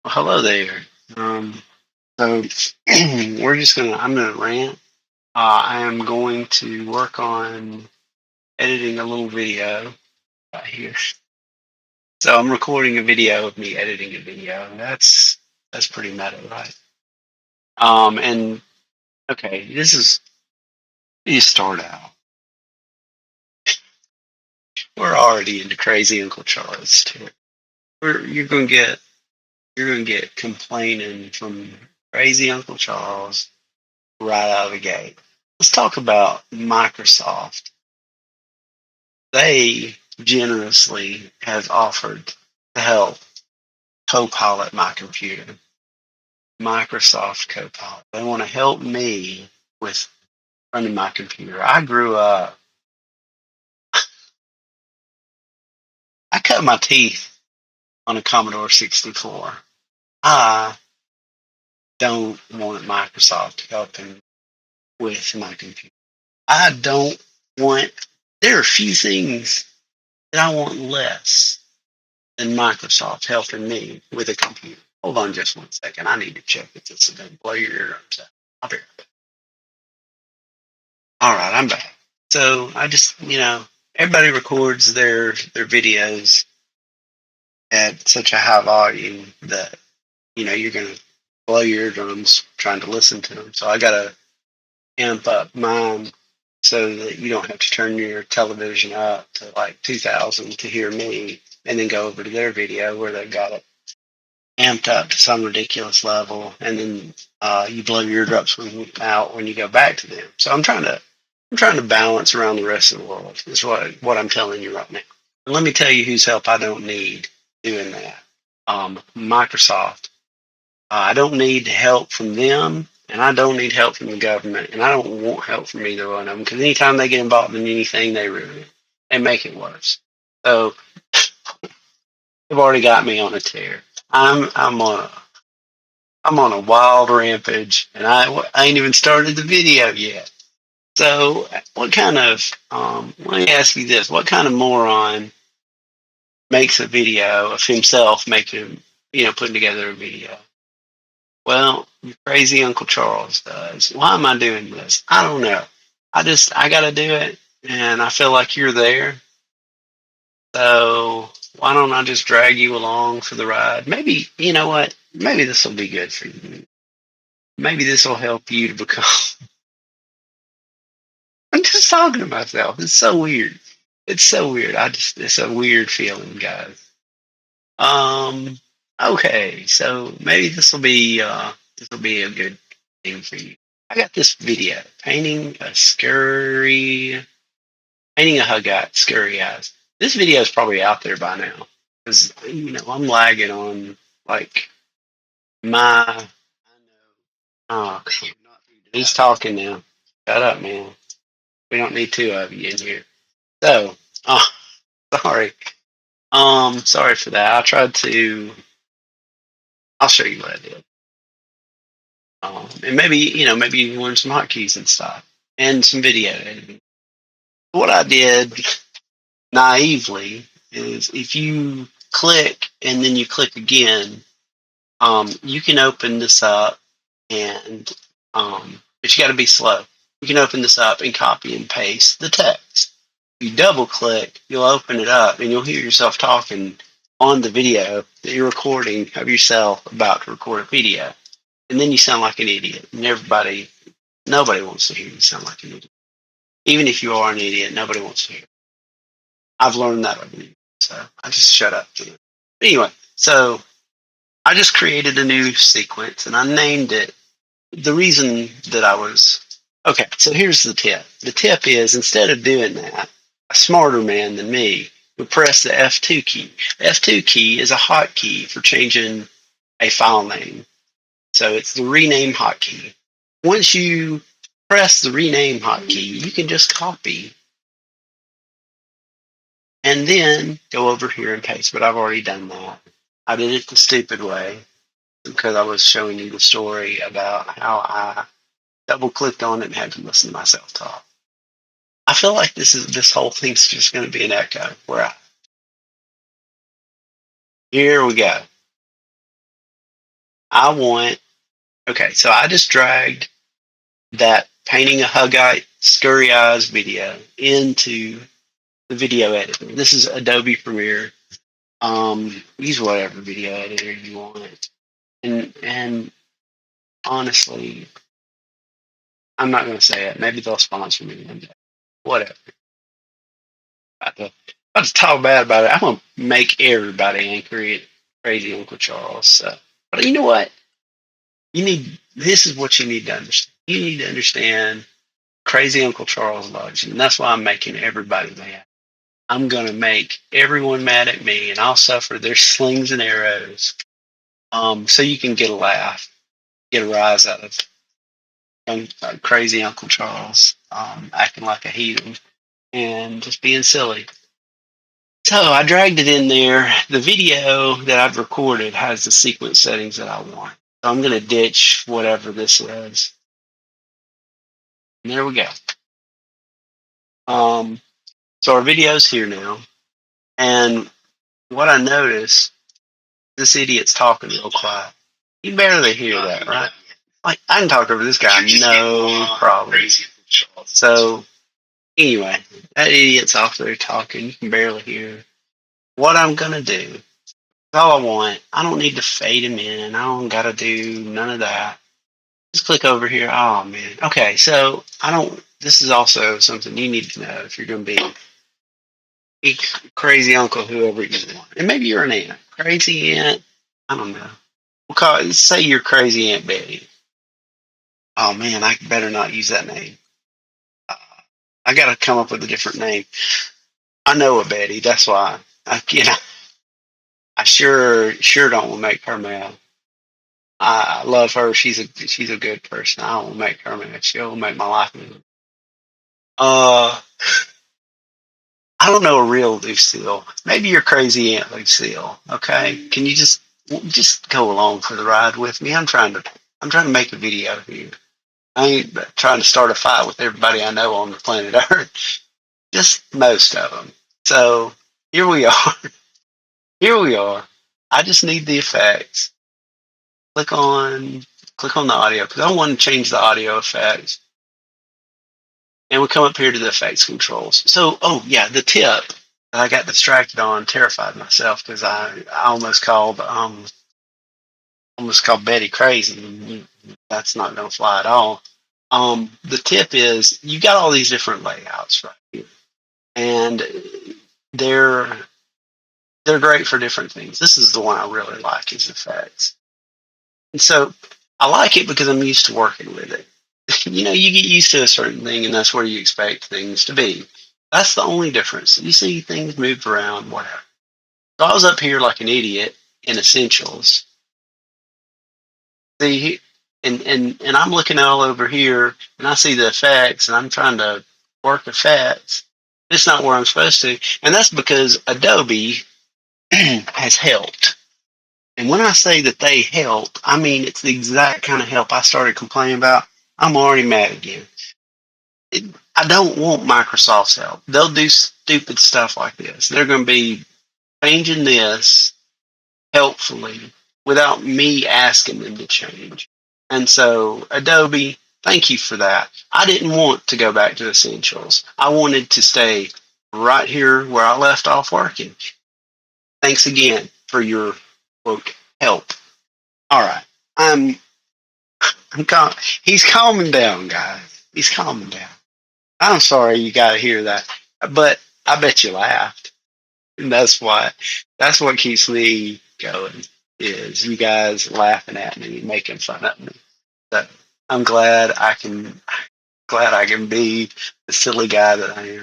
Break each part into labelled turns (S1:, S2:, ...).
S1: Well, hello there. So I'm gonna rant. I am going to work on editing a little video right here. So I'm recording a video of me editing a video. That's pretty meta, right? And okay, you start out. We're already into crazy Uncle Charles too. You're gonna get complaining from crazy Uncle Charles right out of the gate. Let's talk about Microsoft. They generously have offered to help co-pilot my computer. Microsoft Copilot. They want to help me with running my computer. I cut my teeth on a Commodore 64. I don't want Microsoft to help him with my computer. I don't want, there are a few things that I want less than Microsoft helping me with a computer. Hold on just one second. I need to check if this is going to blow your eardrums out. I'll be right back. All right, I'm back. So I just, everybody records their videos at such a high volume that, you're going to blow your eardrums trying to listen to them. So I got to amp up mine so that you don't have to turn your television up to like 2000 to hear me and then go over to their video where they've got it amped up to some ridiculous level, and then you blow your eardrums out when you go back to them. So I'm trying to balance around the rest of the world. Is what I'm telling you right now. And let me tell you whose help I don't need doing that. Microsoft. I don't need help from them, and I don't need help from the government, and I don't want help from either one of them because anytime they get involved in anything, they ruin it. They make it worse. So they've already got me on a tear. I'm on a wild rampage, and I ain't even started the video yet. So, what kind of let me ask you this: what kind of moron makes a video of himself making, putting together a video? Well, crazy Uncle Charles does. Why am I doing this? I don't know. I gotta do it, and I feel like you're there. So why don't I just drag you along for the ride? Maybe you know what? Maybe this will be good for you. Maybe this will help you to become. I'm just talking to myself. It's so weird. It's so weird. It's a weird feeling, guys. Um, okay, so maybe this will be a good thing for you. I got this video painting a hug out, scary eyes. This video is probably out there by now because I'm lagging on like my. Oh, he's talking now. Shut up, man. We don't need two of you in here. So, oh, sorry. Sorry for that. I'll show you what I did. And maybe you can learn some hotkeys and stuff and some video editing. What I did naively is if you click and then you click again, you can open this up and, but you got to be slow. You can open this up and copy and paste the text. You double click, you'll open it up and you'll hear yourself talking on the video that you're recording of yourself about to record a video. And then you sound like an idiot. And nobody wants to hear you sound like an idiot. Even if you are an idiot, nobody wants to hear it. I've learned that over the years. So I just shut up. Anyway, so I just created a new sequence and I named it. The reason that I was okay, so here's the tip. The tip is instead of doing that, a smarter man than me would press the F2 key. The F2 key is a hotkey for changing a file name. So it's the rename hotkey. Once you press the rename hotkey, you can just copy and then go over here and paste. But I've already done that. I did it the stupid way because I was showing you the story about how I double clicked on it and had to listen to myself talk. I feel like this whole thing's just going to be an echo. Here we go. I want, okay, so I just dragged that painting a Huggite scurry eyes video into the video editor. This is Adobe Premiere. Use whatever video editor you want. And honestly, I'm not going to say it. Maybe they'll sponsor me one day. Whatever. I'll just talk bad about it. I'm going to make everybody angry at Crazy Uncle Charles. So. But you know what? This is what you need to understand. You need to understand Crazy Uncle Charles loves you. And that's why I'm making everybody mad. I'm going to make everyone mad at me, and I'll suffer their slings and arrows, so you can get a laugh, get a rise out of Crazy Uncle Charles acting like a heathen and just being silly. So I dragged it in there. The video that I've recorded has the sequence settings that I want. So I'm going to ditch whatever this is. And there we go. So our video's here now. And what I noticed, this idiot's talking real quiet. You barely hear that, right? Like, I can talk over this guy, no problem. So, anyway, that idiot's off there talking. You can barely hear. What I'm going to do, all I want, I don't need to fade him in. I don't got to do none of that. Just click over here. Oh, man. Okay, so this is also something you need to know if you're going to be a crazy uncle, whoever you want. And maybe you're an aunt. Crazy aunt, I don't know. Say you're crazy Aunt Betty. Oh, man, I better not use that name. I got to come up with a different name. I know a Betty. That's why. I sure don't want to make her mad. I love her. She's a good person. I don't want to make her mad. She'll make my life miserable. I don't know a real Lucille. Maybe you're crazy Aunt Lucille. Okay, can you just go along for the ride with me? I'm trying to make a video here. I ain't trying to start a fight with everybody I know on the planet Earth. Just most of them. So here we are. Here we are. I just need the effects. Click on the audio because I want to change the audio effects. And we come up here to the effects controls. So, oh yeah, the tip that I got distracted on terrified myself because I almost called Betty crazy. That's not going to fly at all. The tip is you got all these different layouts right here, and they're great for different things. This is the one I really like is effects, and so I like it because I'm used to working with it. You know, you get used to a certain thing, and that's where you expect things to be. That's the only difference. You see things moved around, whatever. So I was up here like an idiot in Essentials. See, and I'm looking all over here, and I see the effects, and I'm trying to work effects. It's not where I'm supposed to, and that's because Adobe has helped. And when I say that they help, I mean it's the exact kind of help I started complaining about. I'm already mad again. I don't want Microsoft's help. They'll do stupid stuff like this. They're going to be changing this helpfully without me asking them to change. And so, Adobe, thank you for that. I didn't want to go back to Essentials. I wanted to stay right here where I left off working. Thanks again for your quote help. All right, he's calming down, guys. He's calming down. I'm sorry you got to hear that, but I bet you laughed, and that's what keeps me going is you guys laughing at me and making fun of me. So I'm glad I can be the silly guy that I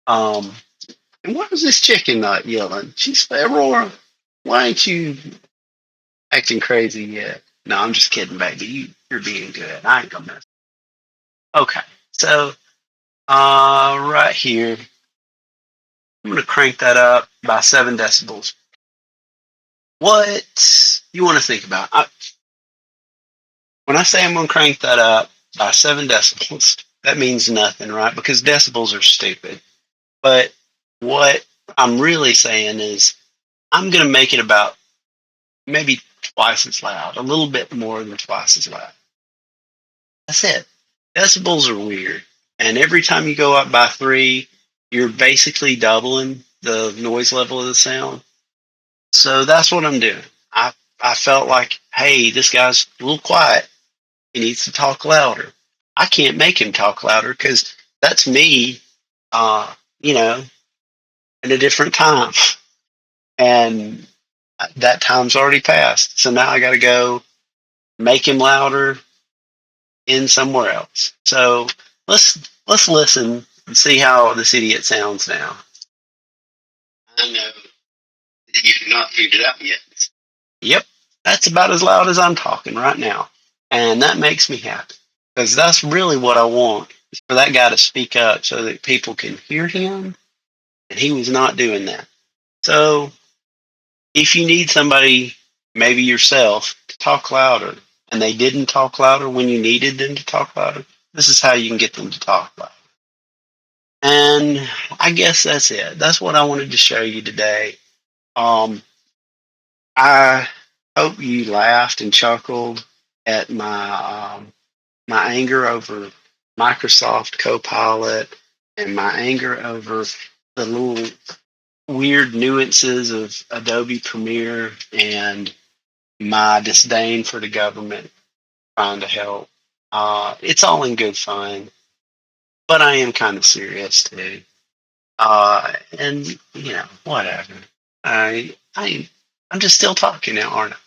S1: am. And why was this chicken not yelling? She's Aurora. Why ain't you acting crazy yet? No, I'm just kidding, baby. You're being good. I ain't gonna mess. Okay, so right here, I'm gonna crank that up by 7 decibels. What you want to think about? When I say I'm gonna crank that up by 7 decibels, that means nothing, right? Because decibels are stupid. But what I'm really saying is I'm going to make it about maybe twice as loud, a little bit more than twice as loud. That's it. Decibels are weird. And every time you go up by three, you're basically doubling the noise level of the sound. So that's what I'm doing. I felt like, hey, this guy's a little quiet. He needs to talk louder. I can't make him talk louder because that's me, uh, you know, in a different time. And that time's already passed. So now I got to go make him louder in somewhere else. So let's listen and see how this idiot sounds now. I know that you have not figured it out yet. Yep, that's about as loud as I'm talking right now, and that makes me happy because that's really what I want is for that guy to speak up so that people can hear him, and he was not doing that. So if you need somebody, maybe yourself, to talk louder, and they didn't talk louder when you needed them to talk louder, this is how you can get them to talk louder. And I guess that's it. That's what I wanted to show you today. I hope you laughed and chuckled at my anger over Microsoft Copilot and my anger over the little weird nuances of Adobe Premiere and my disdain for the government trying to help. It's all in good fun, but I am kind of serious too. And whatever. I'm just still talking now, aren't I?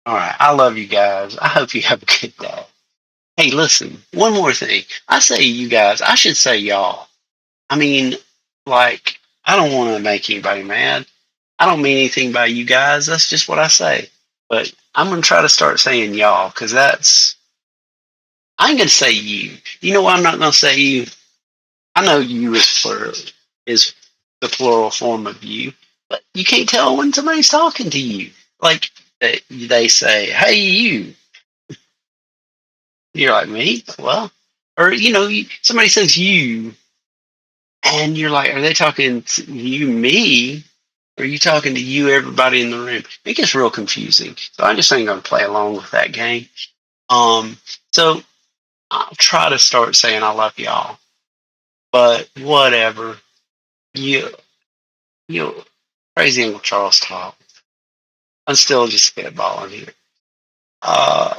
S1: All right. I love you guys. I hope you have a good day. Hey, listen, one more thing. I say you guys, I should say y'all. I mean, like, I don't want to make anybody mad. I don't mean anything by you guys. That's just what I say. But I'm going to try to start saying y'all because I ain't going to say you. You know why I'm not going to say you? I know you is plural, is the plural form of you, but you can't tell when somebody's talking to you. Like, they say, hey, you. You're like, me? Well, or, somebody says you, and you're like, are they talking to you, me? Or are you talking to you, everybody in the room? It gets real confusing. So I just ain't going to play along with that game. So I'll try to start saying I love y'all, but whatever. You, you, crazy Uncle Charles talk. I'm still just spitballing here. Uh,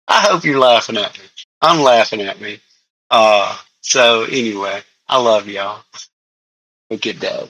S1: I hope you're laughing at me. I'm laughing at me. So anyway, I love y'all. Have a good day.